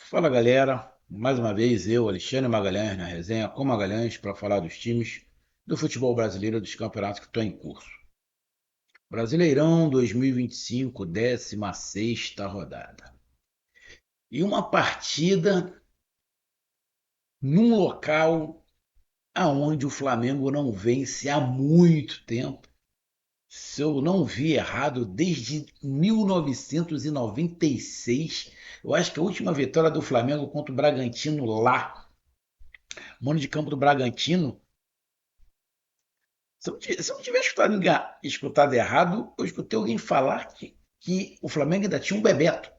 Fala galera, mais uma vez eu, Alexandre Magalhães, na resenha com Magalhães para falar dos times do futebol brasileiro dos campeonatos que estão em curso. Brasileirão 2025, 16ª rodada. E uma partida num local aonde o Flamengo não vence há muito tempo. Se eu não vi errado, desde 1996, eu acho que a última vitória do Flamengo contra o Bragantino lá, mano de campo do Bragantino. Se eu não tiver escutado errado, eu escutei alguém falar que o Flamengo ainda tinha um Bebeto.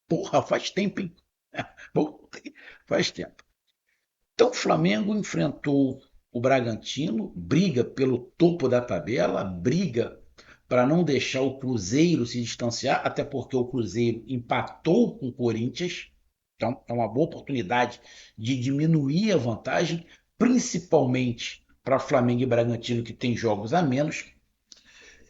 Porra, faz tempo, hein? Puta faz tempo. Então o Flamengo enfrentou o Bragantino, briga pelo topo da tabela, briga para não deixar o Cruzeiro se distanciar, até porque o Cruzeiro empatou com o Corinthians. Então é uma boa oportunidade de diminuir a vantagem, principalmente para Flamengo e Bragantino, que tem jogos a menos.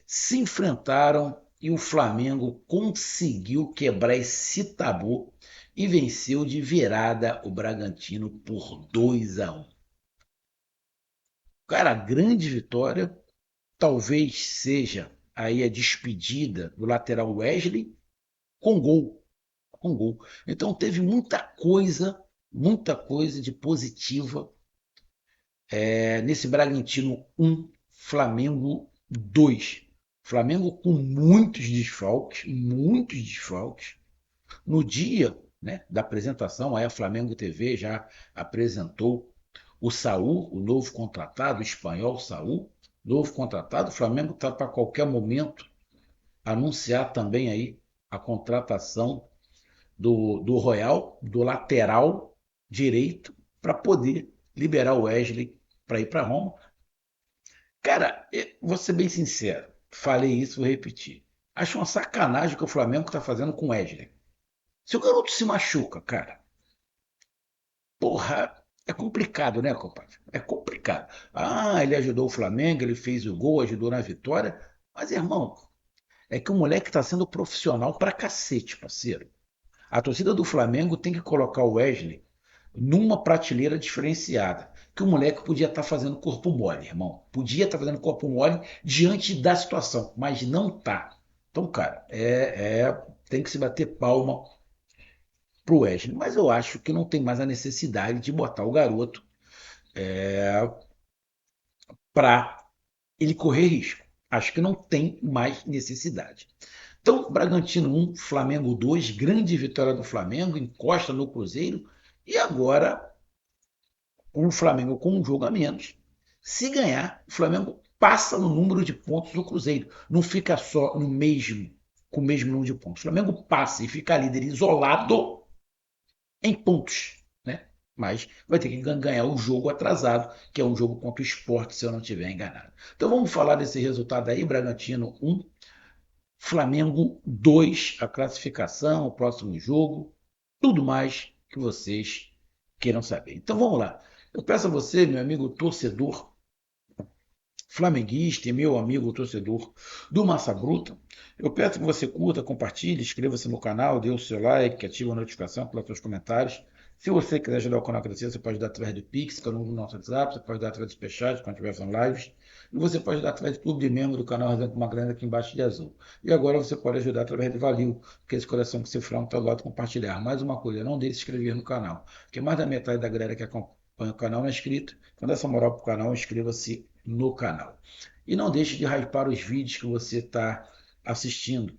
Se enfrentaram e o Flamengo conseguiu quebrar esse tabu e venceu de virada o Bragantino por 2-1. Cara, grande vitória. Talvez seja aí a despedida do lateral Wesley com gol. Com gol. Então teve muita coisa de positiva nesse Bragantino 1, Flamengo 2. Flamengo com muitos desfalques. No dia, né, da apresentação, aí a Flamengo TV já apresentou o Saul, o novo contratado, o espanhol Saul, novo contratado. O Flamengo está para qualquer momento anunciar também aí a contratação do Royal, do lateral direito, para poder liberar o Wesley para ir para Roma. Cara, vou ser bem sincero, falei isso, vou repetir. Acho uma sacanagem o que o Flamengo está fazendo com o Wesley. Se o garoto se machuca, cara, porra, é complicado, né, compadre? É complicado. Ah, ele ajudou o Flamengo, ele fez o gol, ajudou na vitória. Mas, irmão, é que o moleque tá sendo profissional pra cacete, parceiro. A torcida do Flamengo tem que colocar o Wesley numa prateleira diferenciada. Que o moleque podia estar fazendo corpo mole, irmão. Podia estar fazendo corpo mole diante da situação, mas não tá. Então, cara, tem que se bater palma pro Wesley. Mas eu acho que não tem mais a necessidade de botar o garoto para ele correr risco. Acho que não tem mais necessidade. Então, Bragantino 1, Flamengo 2, grande vitória do Flamengo, encosta no Cruzeiro. E agora, o Flamengo com um jogo a menos. Se ganhar, o Flamengo passa no número de pontos do Cruzeiro. Não fica só no mesmo, com o mesmo número de pontos. O Flamengo passa e fica líder isolado em pontos, né? Mas vai ter que ganhar o jogo atrasado, que é um jogo contra o Sport, se eu não estiver enganado. Então vamos falar desse resultado aí, Bragantino 1, Flamengo 2, a classificação, o próximo jogo, tudo mais que vocês queiram saber. Então vamos lá. Eu peço a você, meu amigo torcedor flamenguista e meu amigo torcedor do Massa Bruta, eu peço que você curta, compartilhe, inscreva-se no canal, dê o seu like, ative a notificação, coloque seus comentários. Se você quiser ajudar o canal a crescer, você pode ajudar através do Pix, que é o número do nosso WhatsApp, você pode ajudar através do Superchat, quando tiver fazendo lives, e você pode ajudar através do clube de membro do canal Resenha com uma grana aqui embaixo de azul. E agora você pode ajudar através do Valil, que é esse coração que cifrão está do lado de compartilhar. Mais uma coisa, não deixe de se inscrever no canal, porque mais da metade da galera que acompanha o canal não é inscrito. Então dá essa moral pro canal, inscreva-se no canal. E não deixe de hypar os vídeos que você está assistindo,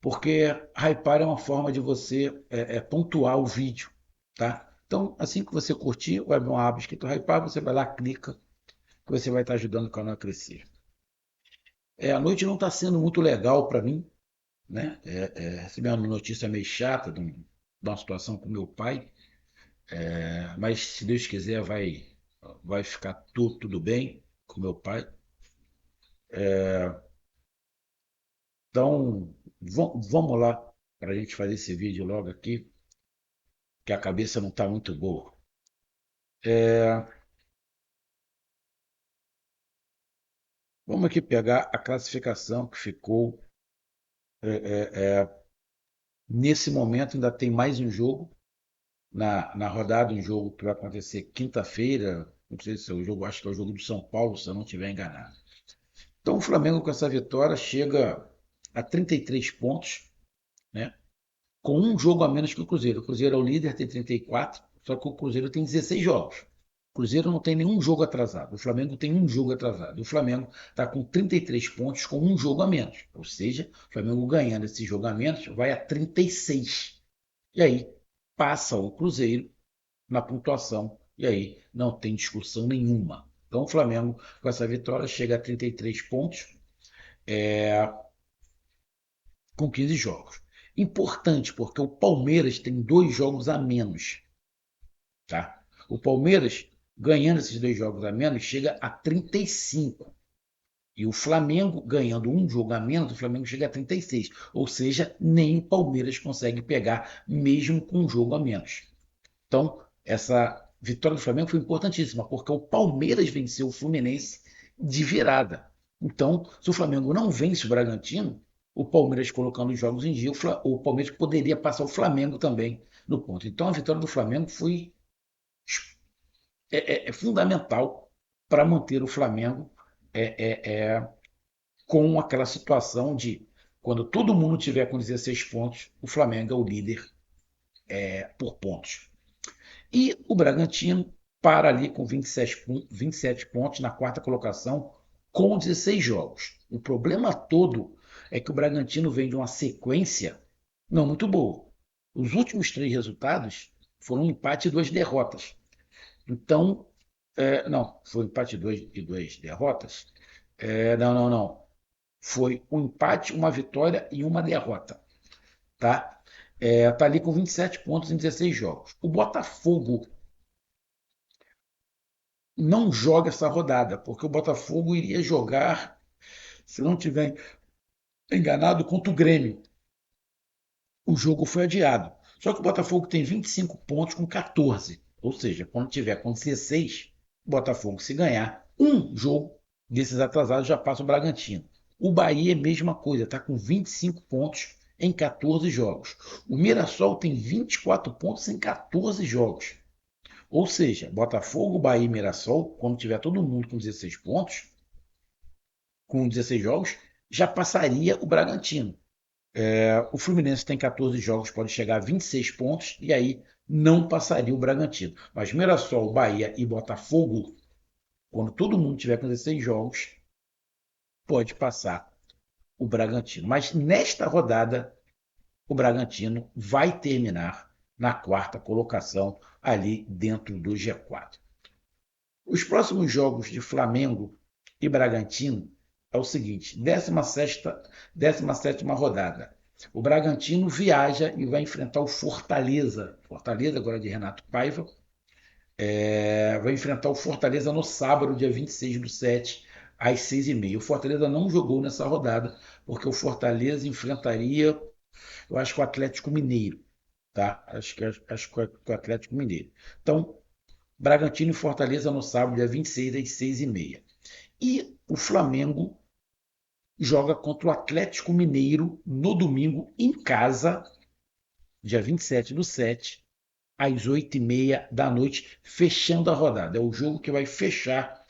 porque hypar é uma forma de você pontuar o vídeo, tá? Então, assim que você curtir, vai abrir uma aba escrito hypar, você vai lá, clica, que você vai estar ajudando o canal a crescer. A noite não está sendo muito legal para mim, né? Recebi uma notícia meio chata de uma situação com meu pai, mas se Deus quiser vai ficar tudo bem com meu pai. Então, vamos lá para a gente fazer esse vídeo logo aqui, que a cabeça não está muito boa. É, Vamos aqui pegar a classificação que ficou Nesse momento ainda tem mais um jogo na rodada, um jogo que vai acontecer quinta-feira. Não sei se é o jogo, acho que é o jogo do São Paulo, se eu não estiver enganado. Então o Flamengo com essa vitória chega a 33 pontos, né? Com um jogo a menos que o Cruzeiro. O Cruzeiro é o líder, tem 34, só que o Cruzeiro tem 16 jogos. O Cruzeiro não tem nenhum jogo atrasado. O Flamengo tem um jogo atrasado. O Flamengo está com 33 pontos com um jogo a menos. Ou seja, o Flamengo ganhando esse jogo a menos vai a 36. E aí passa o Cruzeiro na pontuação. E aí não tem discussão nenhuma. Então o Flamengo, com essa vitória, chega a 33 pontos com 15 jogos. Importante, porque o Palmeiras tem 2 jogos a menos. Tá? O Palmeiras, ganhando esses 2 jogos a menos, chega a 35. E o Flamengo, ganhando um jogo a menos, o Flamengo chega a 36. Ou seja, nem o Palmeiras consegue pegar, mesmo com um jogo a menos. Então, essa vitória do Flamengo foi importantíssima, porque o Palmeiras venceu o Fluminense de virada. Então, se o Flamengo não vence o Bragantino, o Palmeiras colocando os jogos em dia, o Palmeiras poderia passar o Flamengo também no ponto. Então, a vitória do Flamengo foi fundamental para manter o Flamengo com aquela situação de quando todo mundo tiver com 16 pontos, o Flamengo é o líder por pontos. E o Bragantino para ali com 27 pontos na quarta colocação, com 16 jogos. O problema todo é que o Bragantino vem de uma sequência não muito boa. Os últimos 3 resultados foram um empate e 2 derrotas. Então, não, foi um empate e 2 derrotas. Não, não, não. Foi um empate, uma vitória e uma derrota. Tá? Tá ali com 27 pontos em 16 jogos. O Botafogo não joga essa rodada, porque o Botafogo iria jogar, se não tiver enganado, contra o Grêmio. O jogo foi adiado. Só que o Botafogo tem 25 pontos com 14. Ou seja, quando tiver com 16, o Botafogo, se ganhar um jogo desses atrasados, já passa o Bragantino. O Bahia é a mesma coisa, está com 25 pontos em 14 jogos. O Mirassol tem 24 pontos em 14 jogos. Ou seja, Botafogo, Bahia e Mirassol, quando tiver todo mundo com 16 pontos, com 16 jogos, já passaria o Bragantino. O Fluminense tem 14 jogos, pode chegar a 26 pontos, e aí não passaria o Bragantino. Mas Mirassol, Bahia e Botafogo, quando todo mundo tiver com 16 jogos, pode passar o Bragantino. Mas nesta rodada, o Bragantino vai terminar na quarta colocação, ali dentro do G4. Os próximos jogos de Flamengo e Bragantino é o seguinte: 17ª rodada. O Bragantino viaja e vai enfrentar o Fortaleza. Fortaleza, agora de Renato Paiva. Vai enfrentar o Fortaleza no sábado, dia 26/7, às 6h30. O Fortaleza não jogou nessa rodada, porque o Fortaleza enfrentaria, eu acho que o Atlético Mineiro. Tá? Acho que o Atlético Mineiro. Então, Bragantino e Fortaleza no sábado, dia 26, às 6h30. E o Flamengo joga contra o Atlético Mineiro no domingo, em casa, dia 27/7, às 8h30 da noite, fechando a rodada. É o jogo que vai fechar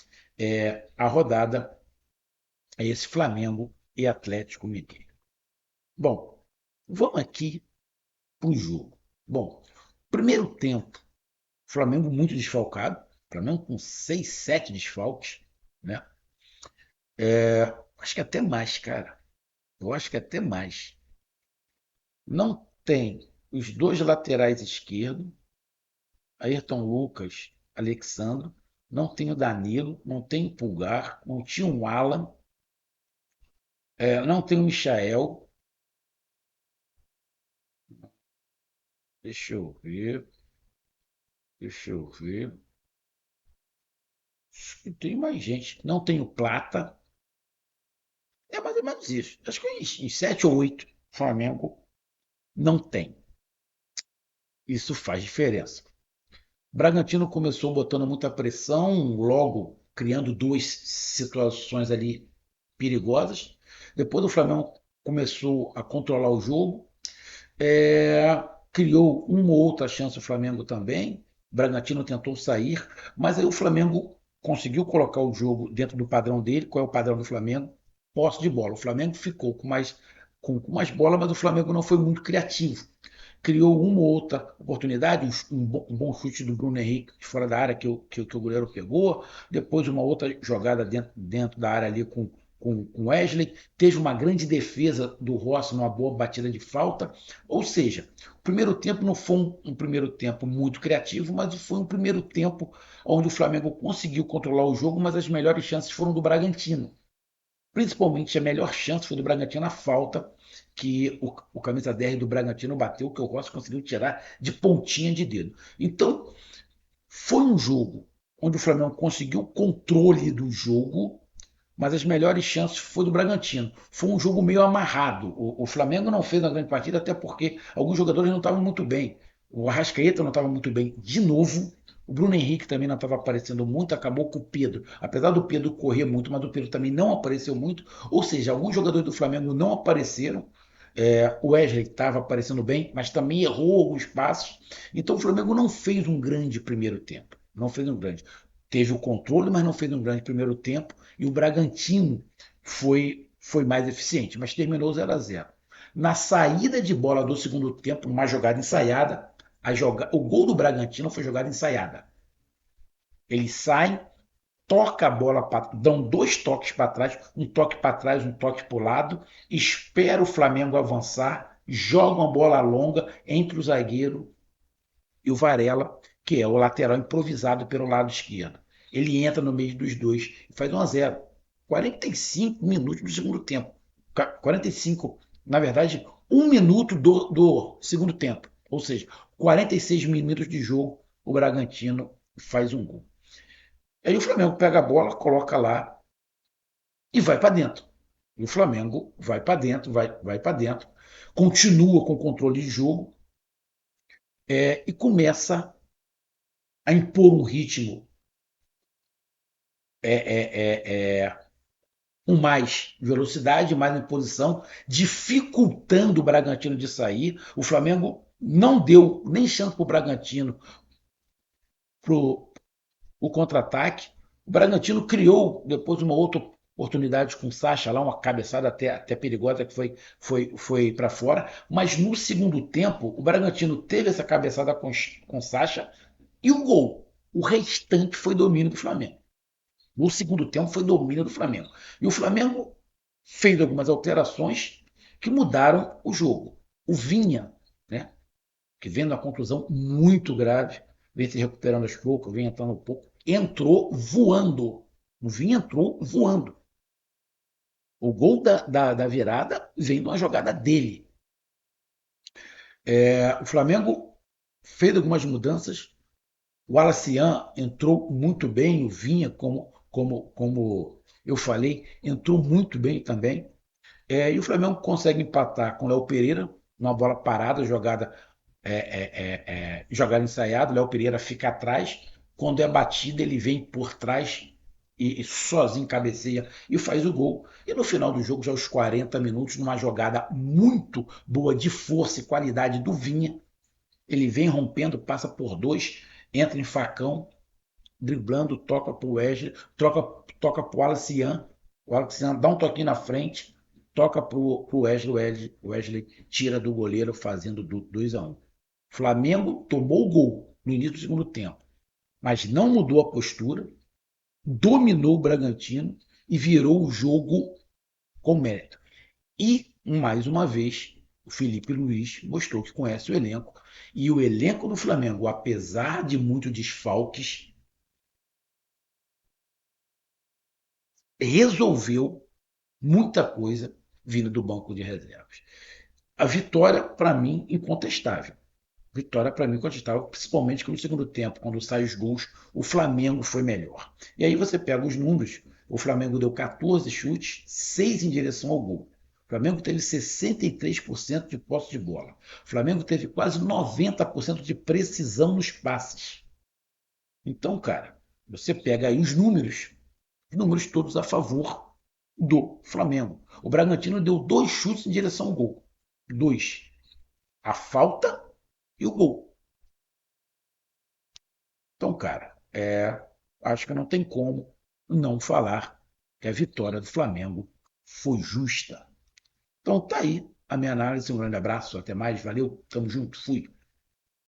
a rodada, é esse Flamengo e Atlético Mineiro. Bom, vamos aqui para o jogo. Bom, primeiro tempo, Flamengo muito desfalcado, Flamengo com 6, 7 desfalques, né? Acho que até mais, cara. Eu acho que até mais. Não tem os 2 laterais esquerdos, Ayrton Lucas, Alexandro. Não tem o Danilo, não tem o Pulgar, não tinha o Alan, não tem o Michael. Deixa eu ver, deixa eu ver. Acho que tem mais gente. Não tem o Plata. É mais ou menos isso. Acho que em 7 ou 8, Flamengo não tem. Isso faz diferença. Bragantino começou botando muita pressão, logo criando 2 situações ali perigosas. Depois o Flamengo começou a controlar o jogo. É, criou uma ou outra chance o Flamengo também. O Bragantino tentou sair, mas aí o Flamengo conseguiu colocar o jogo dentro do padrão dele. Qual é o padrão do Flamengo? Posse de bola. O Flamengo ficou com mais bola, mas o Flamengo não foi muito criativo. Criou uma ou outra oportunidade, um bom chute do Bruno Henrique de fora da área que o goleiro pegou, depois uma outra jogada dentro da área ali com Wesley, teve uma grande defesa do Rossi numa boa batida de falta, ou seja, o primeiro tempo não foi um primeiro tempo muito criativo, mas foi um primeiro tempo onde o Flamengo conseguiu controlar o jogo, mas as melhores chances foram do Bragantino. Principalmente a melhor chance foi do Bragantino na falta que o camisa 10 do Bragantino bateu, que o Rossi conseguiu tirar de pontinha de dedo. Então, foi um jogo onde o Flamengo conseguiu o controle do jogo, mas as melhores chances foi do Bragantino. Foi um jogo meio amarrado. O Flamengo não fez uma grande partida, até porque alguns jogadores não estavam muito bem. O Arrascaeta não estava muito bem de novo. O Bruno Henrique também não estava aparecendo muito, acabou com o Pedro. Apesar do Pedro correr muito, mas o Pedro também não apareceu muito. Ou seja, alguns jogadores do Flamengo não apareceram. O Wesley estava aparecendo bem, mas também errou alguns passos. Então o Flamengo não fez um grande primeiro tempo. Não fez um grande. Teve o controle, mas não fez um grande primeiro tempo. E o Bragantino foi mais eficiente, mas terminou 0-0. Na saída de bola do segundo tempo, numa jogada ensaiada, o gol do Bragantino foi jogada ensaiada. Eles saem, toca a bola, dão dois toques para trás, um toque para trás, um toque para o lado, espera o Flamengo avançar, joga uma bola longa entre o zagueiro e o Varela, que é o lateral improvisado pelo lado esquerdo. Ele entra no meio dos dois e faz 1-0. 45 minutos do segundo tempo. 45, na verdade, um minuto do segundo tempo. Ou seja, 46 minutos de jogo, o Bragantino faz um gol. Aí o Flamengo pega a bola, coloca lá e vai para dentro. E o Flamengo vai para dentro, vai para dentro, continua com o controle de jogo e começa a impor um ritmo é, é, é, é, com mais velocidade, mais imposição, dificultando o Bragantino de sair. O Flamengo não deu nem chance para o Bragantino para o contra-ataque. O Bragantino criou depois uma outra oportunidade com o Sacha lá, uma cabeçada até perigosa que foi para fora. Mas no segundo tempo, o Bragantino teve essa cabeçada com o Sacha e o gol. O restante foi domínio do Flamengo. No segundo tempo foi domínio do Flamengo. E o Flamengo fez algumas alterações que mudaram o jogo. O Vinha, né, que vem uma contusão muito grave, vem se recuperando aos poucos, vem entrando um pouco, entrou voando. O Vinha entrou voando. O gol da virada vem de uma jogada dele. O Flamengo fez algumas mudanças. O Alacian entrou muito bem, o Vinha, como eu falei, entrou muito bem também. E o Flamengo consegue empatar com o Léo Pereira, numa bola parada, jogada ensaiada. O Léo Pereira fica atrás. Quando é batido, ele vem por trás e sozinho cabeceia e faz o gol. E no final do jogo, já aos 40 minutos, numa jogada muito boa de força e qualidade do Vinha, ele vem rompendo, passa por dois, entra em facão, driblando, toca para o Wesley, toca para o Alacian. O Alacian dá um toquinho na frente, toca para o Wesley tira do goleiro, fazendo 2-1. Flamengo tomou o gol no início do segundo tempo, mas não mudou a postura, dominou o Bragantino e virou o jogo com mérito. E, mais uma vez, o Felipe Luiz mostrou que conhece o elenco. E o elenco do Flamengo, apesar de muitos desfalques, resolveu muita coisa vindo do banco de reservas. A vitória, para mim, incontestável. Vitória, para mim, incontestável, principalmente que no segundo tempo, quando saem os gols, o Flamengo foi melhor. E aí você pega os números, o Flamengo deu 14 chutes, 6 em direção ao gol. O Flamengo teve 63% de posse de bola. O Flamengo teve quase 90% de precisão nos passes. Então, cara, você pega aí os números todos a favor do Flamengo. O Bragantino deu 2 chutes em direção ao gol. 2. a falta e o gol. Então, cara, acho que não tem como não falar que a vitória do Flamengo foi justa. Então tá aí a minha análise. Um grande abraço, até mais, valeu, tamo junto, fui.